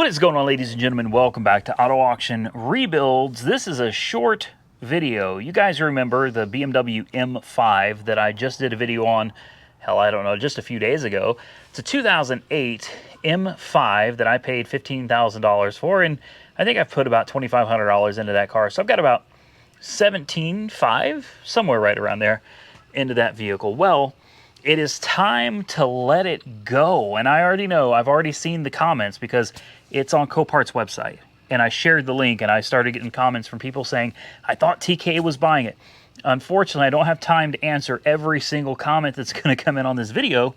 What is going on, ladies and gentlemen? Welcome back to Auto Auction Rebuilds. This is a short video. You guys remember the BMW M5 that I just did a video on, hell, I don't know, just a few days ago. It's a 2008 M5 that I paid $15,000 for, and I think I've put about $2,500 into that car. So I've got about $17,500, somewhere right around there, into that vehicle. Well, it is time to let it go. And I already know, I've already seen the comments because it's on Copart's website. And I shared the link and I started getting comments from people saying, I thought TK was buying it. Unfortunately, I don't have time to answer every single comment that's going to come in on this video,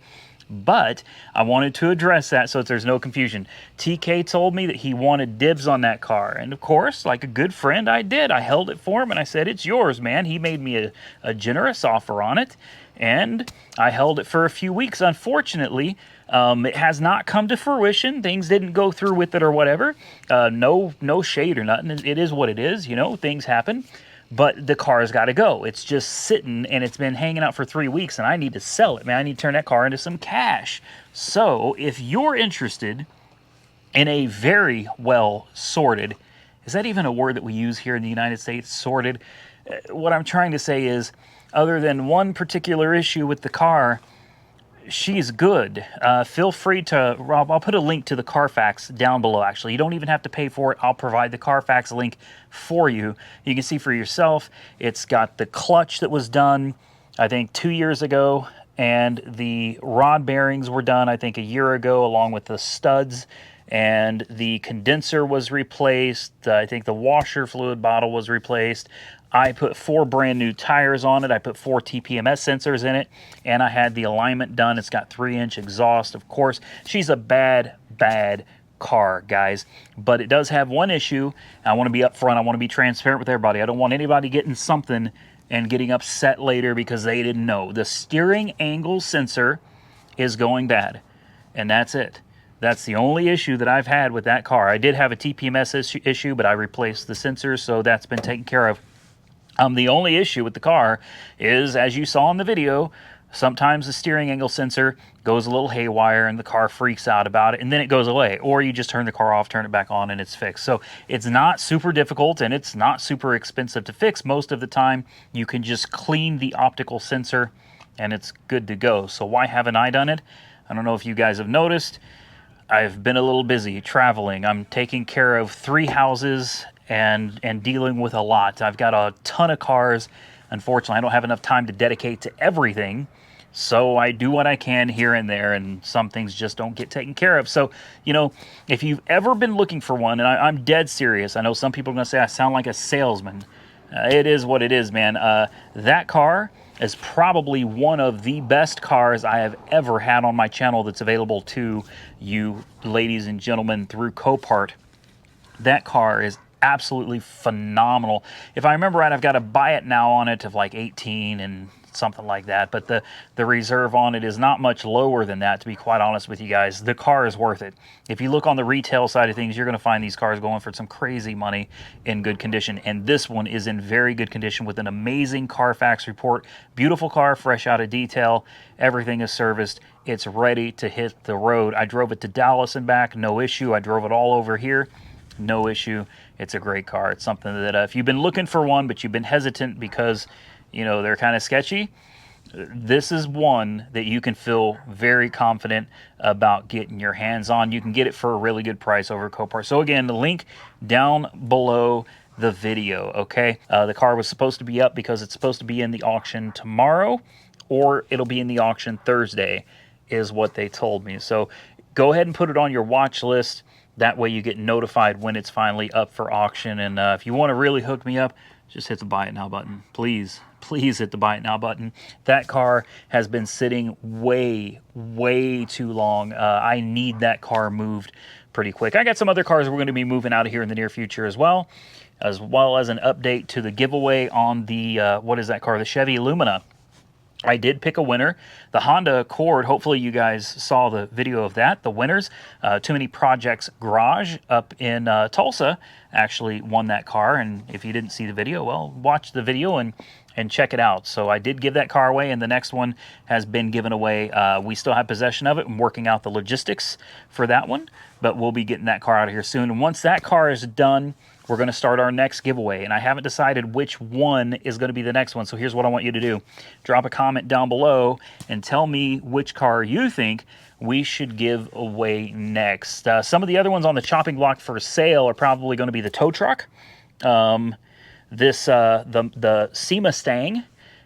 but I wanted to address that so that there's no confusion. TK told me that he wanted dibs on that car. And of course, like a good friend, I did. I held it for him and I said, it's yours, man. He made me a generous offer on it. And I held it for a few weeks. Unfortunately, it has not come to fruition. Things didn't go through with it or whatever. No shade or nothing. It is what it is. You know, things happen. But the car's got to go. It's just sitting, and it's been hanging out for 3 weeks, and I need to sell it, man. I need to turn that car into some cash. So if you're interested in a very well sorted, is that even a word that we use here in the United States, sorted? What I'm trying to say is, other than one particular issue with the car, she's good. Feel free to, Rob, I'll put a link to the Carfax down below, actually. You don't even have to pay for it. I'll provide the Carfax link for you. You can see for yourself. It's got the clutch that was done, I think, 2 years ago, and the rod bearings were done, I think, a year ago, along with the studs, and the condenser was replaced. I think the washer fluid bottle was replaced. I put 4 brand new tires on it. I put 4 TPMS sensors in it, and I had the alignment done. It's got 3-inch exhaust, of course. She's a bad car, guys, but it does have one issue. I want to be upfront. I want to be transparent with everybody. I don't want anybody getting something and getting upset later because they didn't know. The steering angle sensor is going bad, and that's it. That's the only issue that I've had with that car. I did have a TPMS issue, but I replaced the sensors, so that's been taken care of. The only issue with the car is, as you saw in the video, sometimes the steering angle sensor goes a little haywire and the car freaks out about it, and then it goes away. Or you just turn the car off, turn it back on, and it's fixed. So it's not super difficult, and it's not super expensive to fix. Most of the time, you can just clean the optical sensor, and it's good to go. So why haven't I done it? I don't know if you guys have noticed. I've been a little busy traveling. I'm taking care of 3 houses and dealing with a lot. I've got a ton of cars. Unfortunately, I don't have enough time to dedicate to everything. So I do what I can here and there, and some things just don't get taken care of. So, you know, if you've ever been looking for one, and I'm dead serious. I know some people are going to say I sound like a salesman. It is what it is, man. That car is probably one of the best cars I have ever had on my channel that's available to you, ladies and gentlemen, through Copart. That car is absolutely phenomenal. If I remember right, I've got a buy it now on it of like 18 and something like that, but the reserve on it is not much lower than that, to be quite honest with you guys. The car is worth it. If you look on the retail side of things, you're going to find these cars going for some crazy money in good condition, and this one is in very good condition with an amazing Carfax report. Beautiful car, fresh out of detail. Everything is serviced. It's ready to hit the road. I drove it to Dallas and back, no issue. I drove it all over here. No issue. It's a great car. It's something that if you've been looking for one, but you've been hesitant because, you know, they're kind of sketchy, this is one that you can feel very confident about getting your hands on. You can get it for a really good price over Copart. So again, the link down below the video, okay? The car was supposed to be up because it's supposed to be in the auction tomorrow, or it'll be in the auction Thursday, is what they told me. So go ahead and put it on your watch list. That way you get notified when it's finally up for auction. And if you want to really hook me up, just hit the buy it now button. Please hit the buy it now button. That car has been sitting way too long. I need that car moved pretty quick. I got some other cars we're going to be moving out of here in the near future as well as an update to the giveaway on the, what is that car? The Chevy Lumina. I did pick a winner. The Honda Accord, hopefully you guys saw the video of that. The winners, Too Many Projects Garage up in Tulsa actually won that car. And if you didn't see the video, well, watch the video and check it out. So I did give that car away, and the next one has been given away. We still have possession of it and working out the logistics for that one, but we'll be getting that car out of here soon. And once that car is done, we're going to start our next giveaway, and I haven't decided which one is going to be the next one. So here's what I want you to do. Drop a comment down below and tell me which car you think we should give away next. Some of the other ones on the chopping block for sale are probably going to be the tow truck. The Sea Mustang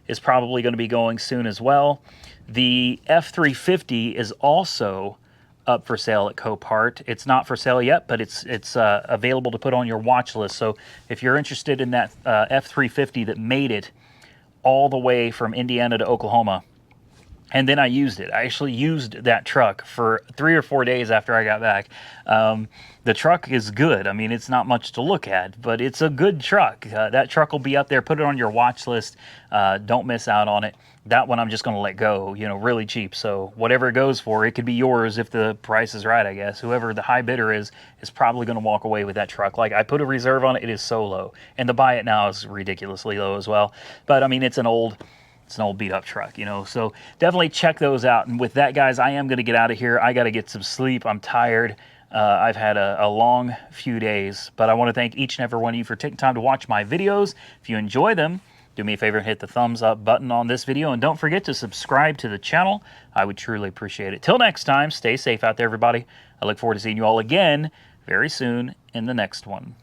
is probably going to be going soon as well. The F350 is also up for sale at Copart. It's not for sale yet, but it's available to put on your watch list. So if you're interested in that F350 that made it all the way from Indiana to Oklahoma, and then I used it. I actually used that truck for 3 or 4 days after I got back. The truck is good. I mean, it's not much to look at, but it's a good truck. That truck will be up there. Put it on your watch list. Don't miss out on it. That one I'm just going to let go, you know, really cheap. So whatever it goes for, it could be yours if the price is right, I guess. Whoever the high bidder is probably going to walk away with that truck. Like, I put a reserve on it. It is so low. And to buy it now is ridiculously low as well. But, I mean, it's an old beat-up truck, you know. So definitely check those out. And with that, guys, I am going to get out of here. I got to get some sleep. I'm tired. I've had a long few days, but I want to thank each and every one of you for taking time to watch my videos. If you enjoy them, do me a favor and hit the thumbs up button on this video, and don't forget to subscribe to the channel. I would truly appreciate it. Till next time, stay safe out there, everybody. I look forward to seeing you all again very soon in the next one.